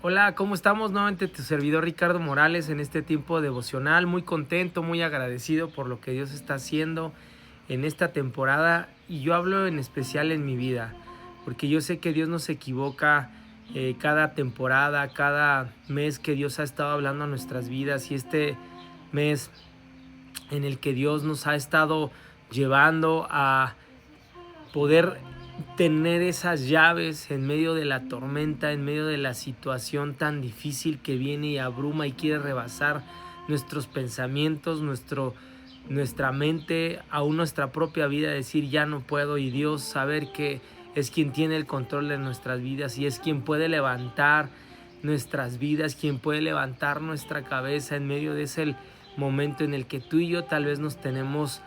Hola, ¿cómo estamos? Nuevamente tu servidor Ricardo Morales en este tiempo devocional, muy contento, muy agradecido por lo que Dios está haciendo en esta temporada y yo hablo en especial en mi vida, porque yo sé que Dios no se equivoca cada temporada, cada mes que Dios ha estado hablando a nuestras vidas y este mes en el que Dios nos ha estado llevando a poder tener esas llaves en medio de la tormenta, en medio de la situación tan difícil que viene y abruma y quiere rebasar nuestros pensamientos, nuestra mente, aún nuestra propia vida, decir ya no puedo, y Dios saber que es quien tiene el control de nuestras vidas y es quien puede levantar nuestras vidas, quien puede levantar nuestra cabeza en medio de ese momento en el que tú y yo tal vez nos tenemos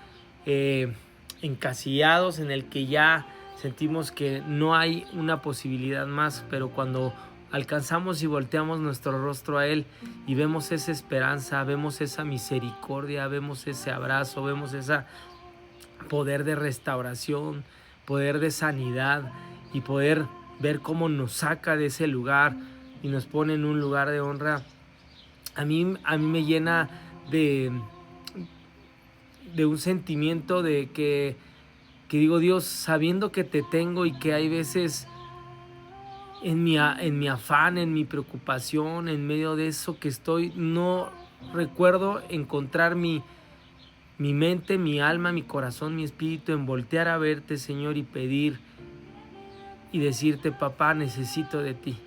encasillados, en el que ya sentimos que no hay una posibilidad más, pero cuando alcanzamos y volteamos nuestro rostro a Él y vemos esa esperanza, vemos esa misericordia, vemos ese abrazo, vemos ese poder de restauración, poder de sanidad y poder ver cómo nos saca de ese lugar y nos pone en un lugar de honra, a mí me llena de, de un sentimiento de que digo, Dios, sabiendo que te tengo y que hay veces en mi afán, en mi preocupación, en medio de eso que estoy, no recuerdo encontrar mi mente, mi alma, mi corazón, mi espíritu en voltear a verte, Señor, y pedir y decirte, papá, necesito de ti.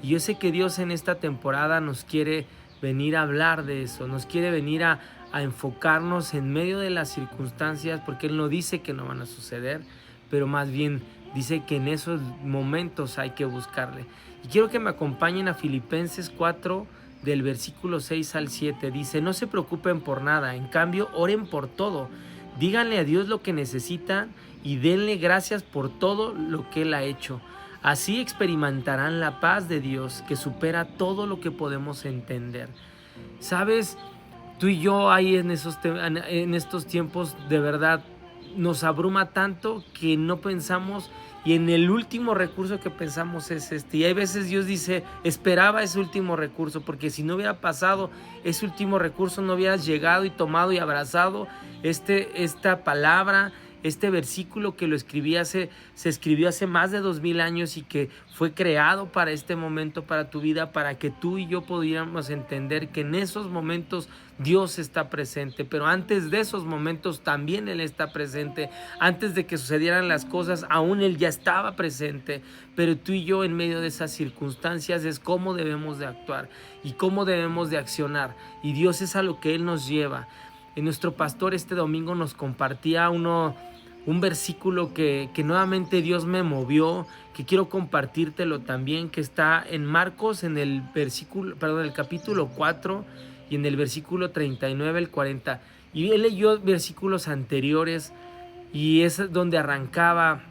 Y yo sé que Dios en esta temporada nos quiere venir a hablar de eso, nos quiere venir a enfocarnos en medio de las circunstancias, porque Él no dice que no van a suceder, pero más bien dice que en esos momentos hay que buscarle. Y quiero que me acompañen a Filipenses 4, del versículo 6 al 7. Dice, no se preocupen por nada, en cambio oren por todo. Díganle a Dios lo que necesitan y denle gracias por todo lo que Él ha hecho. Así experimentarán la paz de Dios que supera todo lo que podemos entender. ¿Sabes? Tú y yo ahí en estos tiempos de verdad nos abruma tanto que no pensamos, y en el último recurso que pensamos es este. Y hay veces Dios dice, esperaba ese último recurso, porque si no hubiera pasado ese último recurso, no hubieras llegado y tomado y abrazado esta palabra, este versículo que se escribió hace más de 2000 años y que fue creado para este momento, para tu vida, para que tú y yo pudiéramos entender que en esos momentos Dios está presente, pero antes de esos momentos también Él está presente. Antes de que sucedieran las cosas, aún Él ya estaba presente, pero tú y yo en medio de esas circunstancias es cómo debemos de actuar y cómo debemos de accionar, y Dios es a lo que Él nos lleva. Y nuestro pastor este domingo nos compartía un versículo que nuevamente Dios me movió, que quiero compartírtelo también, que está en Marcos, en el capítulo 4 y en el versículo 39 al 40. Y él leyó versículos anteriores y es donde arrancaba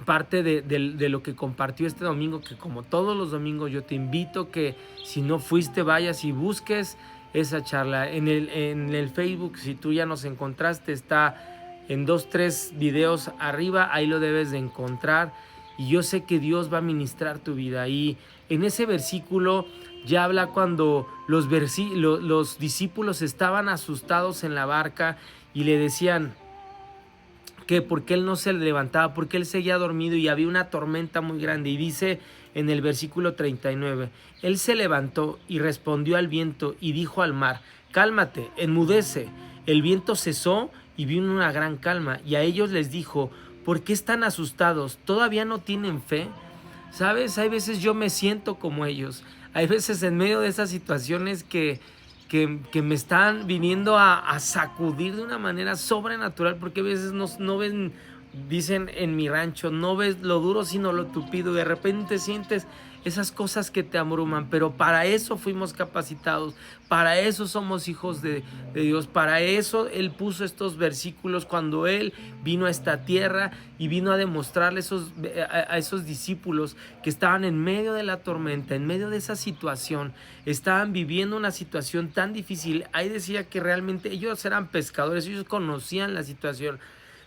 parte de lo que compartió este domingo, que como todos los domingos yo te invito que si no fuiste vayas y busques esa charla en el Facebook. Si tú ya nos encontraste, está en 2-3 videos arriba, ahí lo debes de encontrar, y yo sé que Dios va a ministrar tu vida. Y en ese versículo ya habla cuando los discípulos estaban asustados en la barca y le decían que porque él no se levantaba, porque él seguía dormido y había una tormenta muy grande. Y dice en el versículo 39, él se levantó y respondió al viento y dijo al mar, cálmate, enmudece. El viento cesó y vino una gran calma, y a ellos les dijo, ¿por qué están asustados? ¿Todavía no tienen fe? ¿Sabes? Hay veces yo me siento como ellos. Hay veces en medio de esas situaciones que me están viniendo a sacudir de una manera sobrenatural, porque a veces no ven, dicen en mi rancho, no ves lo duro sino lo tupido. De repente sientes esas cosas que te abruman, pero para eso fuimos capacitados, para eso somos hijos de Dios, para eso Él puso estos versículos cuando Él vino a esta tierra y vino a demostrarle a esos discípulos que estaban en medio de la tormenta, en medio de esa situación, estaban viviendo una situación tan difícil. Ahí decía que realmente ellos eran pescadores, ellos conocían la situación,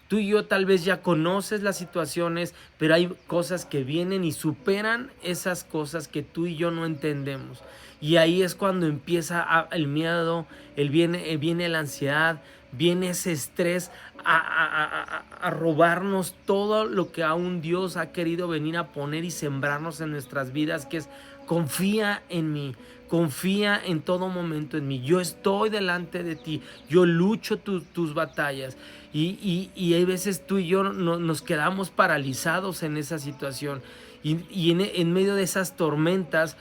Tú y yo tal vez ya conoces las situaciones, pero hay cosas que vienen y superan esas cosas que tú y yo no entendemos. Y ahí es cuando empieza el miedo, viene la ansiedad, viene ese estrés a robarnos todo lo que aún Dios ha querido venir a poner y sembrarnos en nuestras vidas, que es: confía en mí, confía en todo momento en mí, yo estoy delante de ti, yo lucho tus batallas. Y hay veces tú y yo nos quedamos paralizados en esa situación, y en medio de esas tormentas,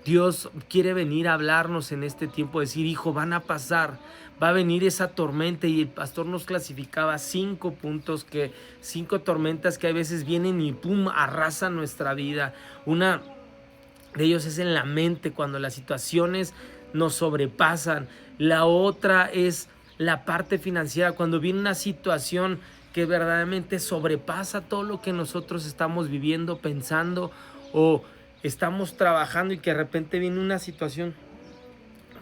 Dios quiere venir a hablarnos en este tiempo, decir: hijo, van a pasar, va a venir esa tormenta. Y el pastor nos clasificaba 5 puntos, 5 tormentas que a veces vienen y pum, arrasan nuestra vida. Una de ellos es en la mente, cuando las situaciones nos sobrepasan. La otra es la parte financiera, cuando viene una situación que verdaderamente sobrepasa todo lo que nosotros estamos viviendo, pensando o estamos trabajando, y que de repente viene una situación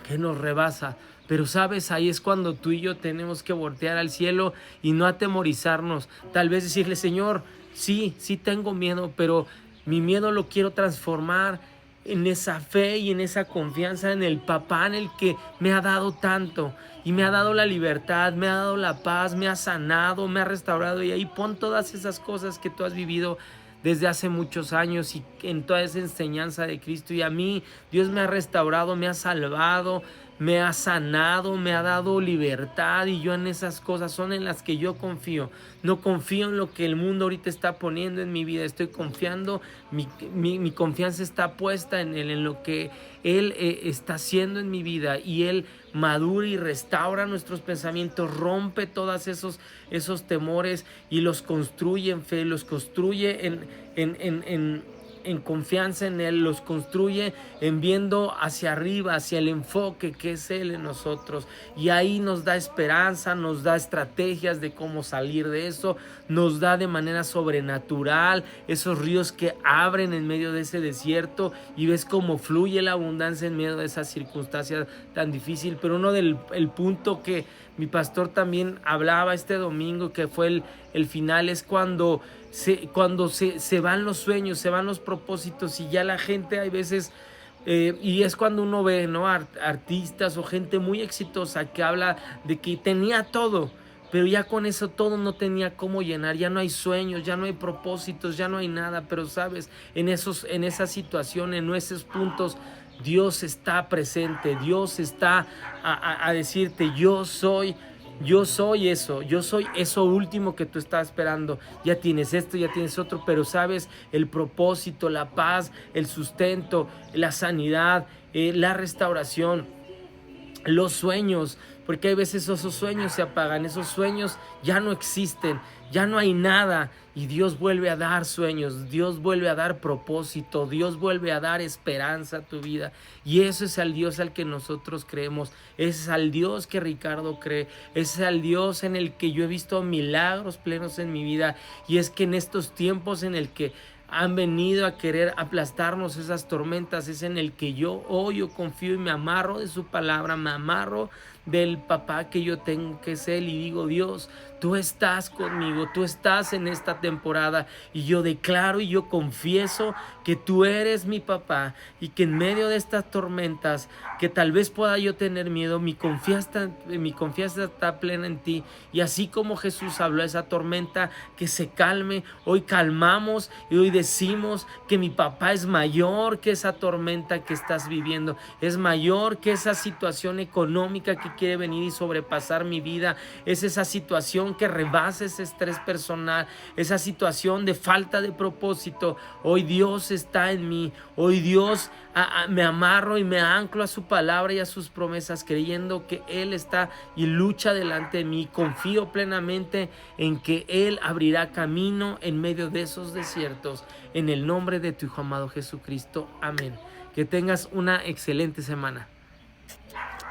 que nos rebasa. Pero sabes, ahí es cuando tú y yo tenemos que voltear al cielo y no atemorizarnos. Tal vez decirle: Señor, sí tengo miedo, pero mi miedo lo quiero transformar en esa fe y en esa confianza en el papá, en el que me ha dado tanto y me ha dado la libertad, me ha dado la paz, me ha sanado, me ha restaurado. Y ahí pon todas esas cosas que tú has vivido desde hace muchos años y en toda esa enseñanza de Cristo. Y a mí Dios me ha restaurado, me ha salvado, me ha sanado, me ha dado libertad, y yo en esas cosas son en las que yo confío. No confío en lo que el mundo ahorita está poniendo en mi vida, estoy confiando, mi confianza está puesta en lo que Él está haciendo en mi vida, y Él madura y restaura nuestros pensamientos, rompe todos esos temores y los construye en fe, los construye en confianza en Él, los construye en viendo hacia arriba, hacia el enfoque que es Él en nosotros. Y ahí nos da esperanza, nos da estrategias de cómo salir de eso, nos da de manera sobrenatural esos ríos que abren en medio de ese desierto, y ves cómo fluye la abundancia en medio de esa circunstancia tan difícil. Pero el punto que mi pastor también hablaba este domingo, que fue el final, es cuando se van los sueños, se van los propósitos, y ya la gente hay veces, y es cuando uno ve, ¿no?, artistas o gente muy exitosa que habla de que tenía todo, pero ya con eso todo no tenía cómo llenar, ya no hay sueños, ya no hay propósitos, ya no hay nada. Pero sabes, en esa situación, en esos puntos, Dios está presente, Dios está a decirte: yo soy eso, yo soy eso último que tú estás esperando. Ya tienes esto, ya tienes otro, pero sabes, el propósito, la paz, el sustento, la sanidad, la restauración, los sueños, porque hay veces esos sueños se apagan, esos sueños ya no existen, ya no hay nada, y Dios vuelve a dar sueños, Dios vuelve a dar propósito, Dios vuelve a dar esperanza a tu vida. Y eso es al Dios al que nosotros creemos, ese es al Dios que Ricardo cree, ese es al Dios en el que yo he visto milagros plenos en mi vida. Y es que en estos tiempos en el que han venido a querer aplastarnos esas tormentas, es en el que yo confío y me amarro de su palabra, me amarro del papá que yo tengo, que es Él, y digo: Dios, tú estás conmigo, tú estás en esta temporada, y yo declaro y yo confieso que tú eres mi papá, y que en medio de estas tormentas que tal vez pueda yo tener miedo, mi confianza está plena en ti. Y así como Jesús habló a esa tormenta que se calme, hoy calmamos y hoy decimos que mi papá es mayor que esa tormenta que estás viviendo, es mayor que esa situación económica que quiere venir y sobrepasar mi vida, es esa situación que rebasa ese estrés personal, esa situación de falta de propósito. Hoy Dios está en mí, hoy Dios me amarro y me anclo a su palabra y a sus promesas, creyendo que Él está y lucha delante de mí. Confío plenamente en que Él abrirá camino en medio de esos desiertos, en el nombre de tu Hijo amado Jesucristo. Amén. Que tengas una excelente semana.